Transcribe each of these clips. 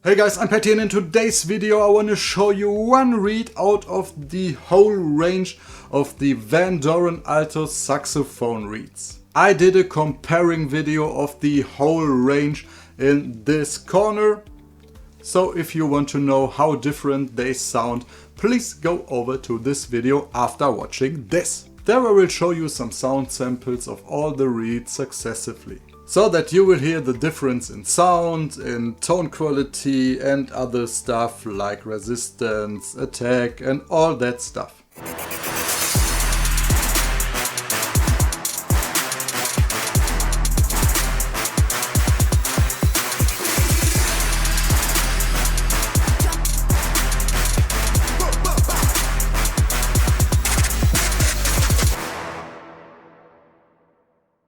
Hey guys, I'm Pätty and in today's video I want to show you one reed out of the whole range of the Vandoren Alto Saxophone reeds. I did a comparing video of the whole range in this corner, so if you want to know how different they sound, please go over to this video after watching this. There I will show you some sound samples of all the reeds successively, so that you will hear the difference in sound, in tone quality and other stuff like resistance, attack and all that stuff.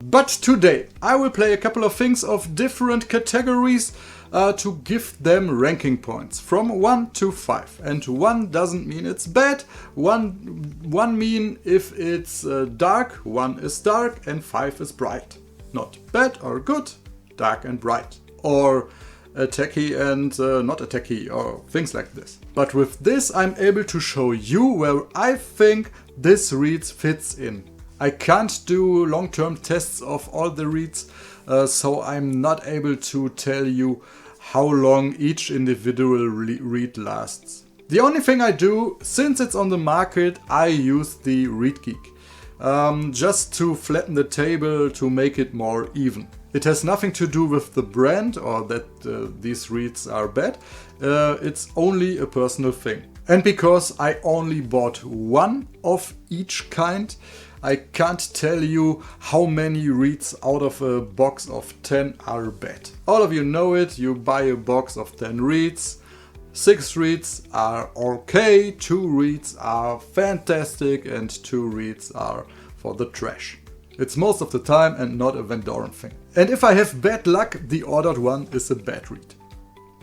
But today I will play a couple of things of different categories to give them ranking points from 1 to 5. And 1 doesn't mean it's bad, 1 mean if it's dark, 1 is dark and 5 is bright. Not bad or good, dark and bright. Or attacky and not attacky or things like this. But with this I'm able to show you where I think this reed fits in. I can't do long-term tests of all the reeds, so I'm not able to tell you how long each individual reed lasts. The only thing I do, since it's on the market, I use the Reed Geek. Just to flatten the table to make it more even. It has nothing to do with the brand or that these reeds are bad, it's only a personal thing. And because I only bought one of each kind, I can't tell you how many reeds out of a box of 10 are bad. All of you know it, you buy a box of 10 reeds, 6 reeds are okay, 2 reeds are fantastic and 2 reeds are for the trash. It's most of the time and not a Vandoren thing. And if I have bad luck, the ordered one is a bad reed.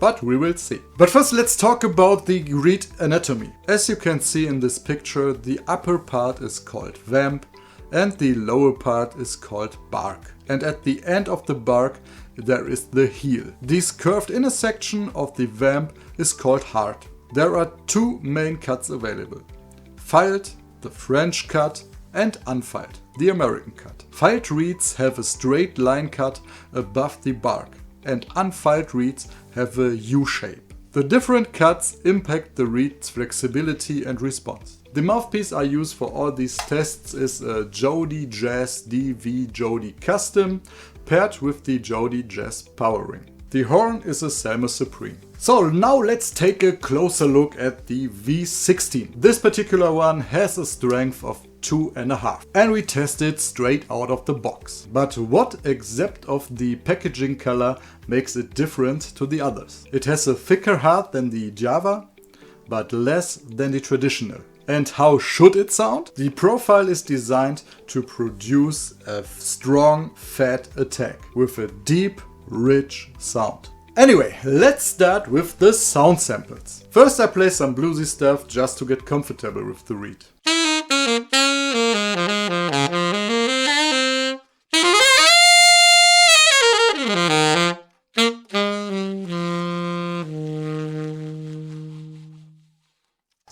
But we will see. But first let's talk about the reed anatomy. As you can see in this picture, the upper part is called vamp and the lower part is called bark. And at the end of the bark there is the heel. This curved inner section of the vamp is called heart. There are 2 main cuts available. Filed, the French cut, and unfiled, the American cut. Filed reeds have a straight line cut above the bark, and unfiled reeds have a U-shape. The different cuts impact the reed's flexibility and response. The mouthpiece I use for all these tests is a Jody Jazz DV Jody Custom paired with the Jody Jazz Power Ring. The horn is a Selmer Supreme. So now let's take a closer look at the V16. This particular one has a strength of 2.5 and we test it straight out of the box. But what except of the packaging color makes it different to the others? It has a thicker heart than the Java, but less than the traditional. And how should it sound? The profile is designed to produce a strong, fat attack with a deep, rich sound. Anyway, let's start with the sound samples. First I play some bluesy stuff just to get comfortable with the reed.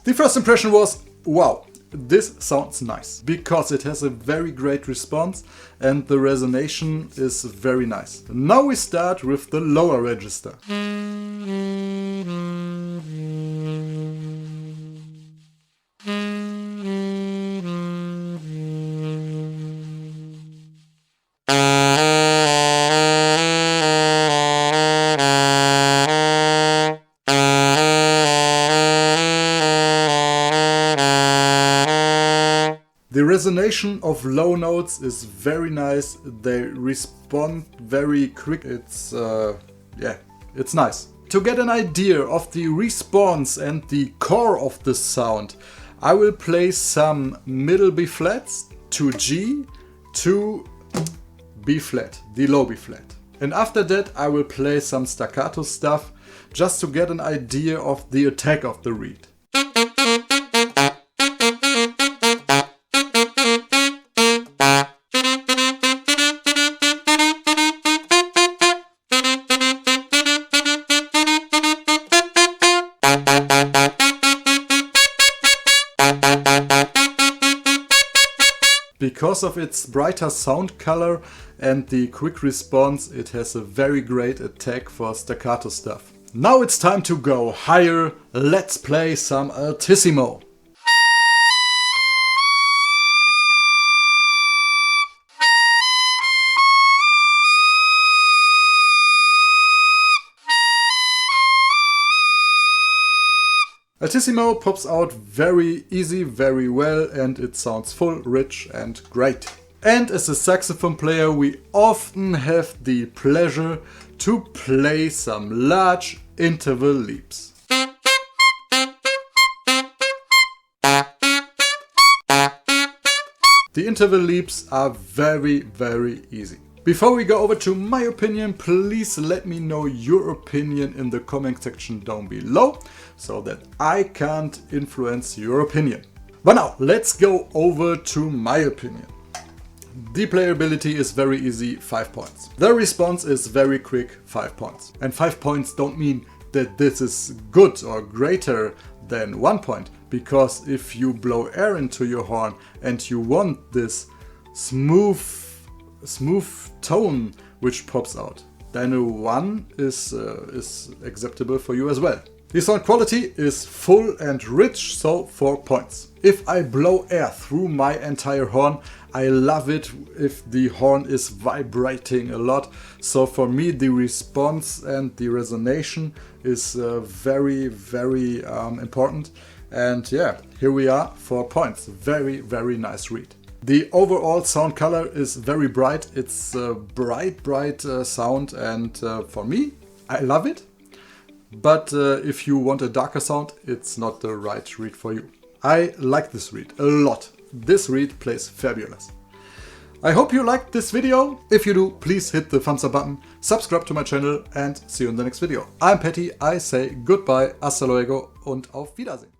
The first impression was, wow, this sounds nice, because it has a very great response and the resonation is very nice. Now we start with the lower register. The resonation of low notes is very nice, they respond very quick, it's nice. To get an idea of the response and the core of the sound, I will play some middle B flats to G to B flat, the low B flat. And after that I will play some staccato stuff just to get an idea of the attack of the reed. Because of its brighter sound color and the quick response, it has a very great attack for staccato stuff. Now it's time to go higher. Let's play some Altissimo. Altissimo pops out very easy, very well, and it sounds full, rich and great. And as a saxophone player, we often have the pleasure to play some large interval leaps. The interval leaps are very, very easy. Before we go over to my opinion, please let me know your opinion in the comment section down below, so that I can't influence your opinion. But now, let's go over to my opinion. The playability is very easy, 5 points. The response is very quick, 5 points. And 5 points don't mean that this is good or greater than 1 point, because if you blow air into your horn and you want this smooth tone which pops out, then a 1 is acceptable for you as well. The sound quality is full and rich, so 4 points. If I blow air through my entire horn, I love it if the horn is vibrating a lot. So for me, the response and the resonation is very, very important. And yeah, here we are, 4 points. Very, very nice read. The overall sound color is very bright. It's a bright sound, and for me, I love it. But if you want a darker sound, it's not the right reed for you. I like this reed a lot. This reed plays fabulous. I hope you liked this video. If you do, please hit the thumbs up button, subscribe to my channel, and see you in the next video. I'm Patty, I say goodbye, hasta luego und auf Wiedersehen.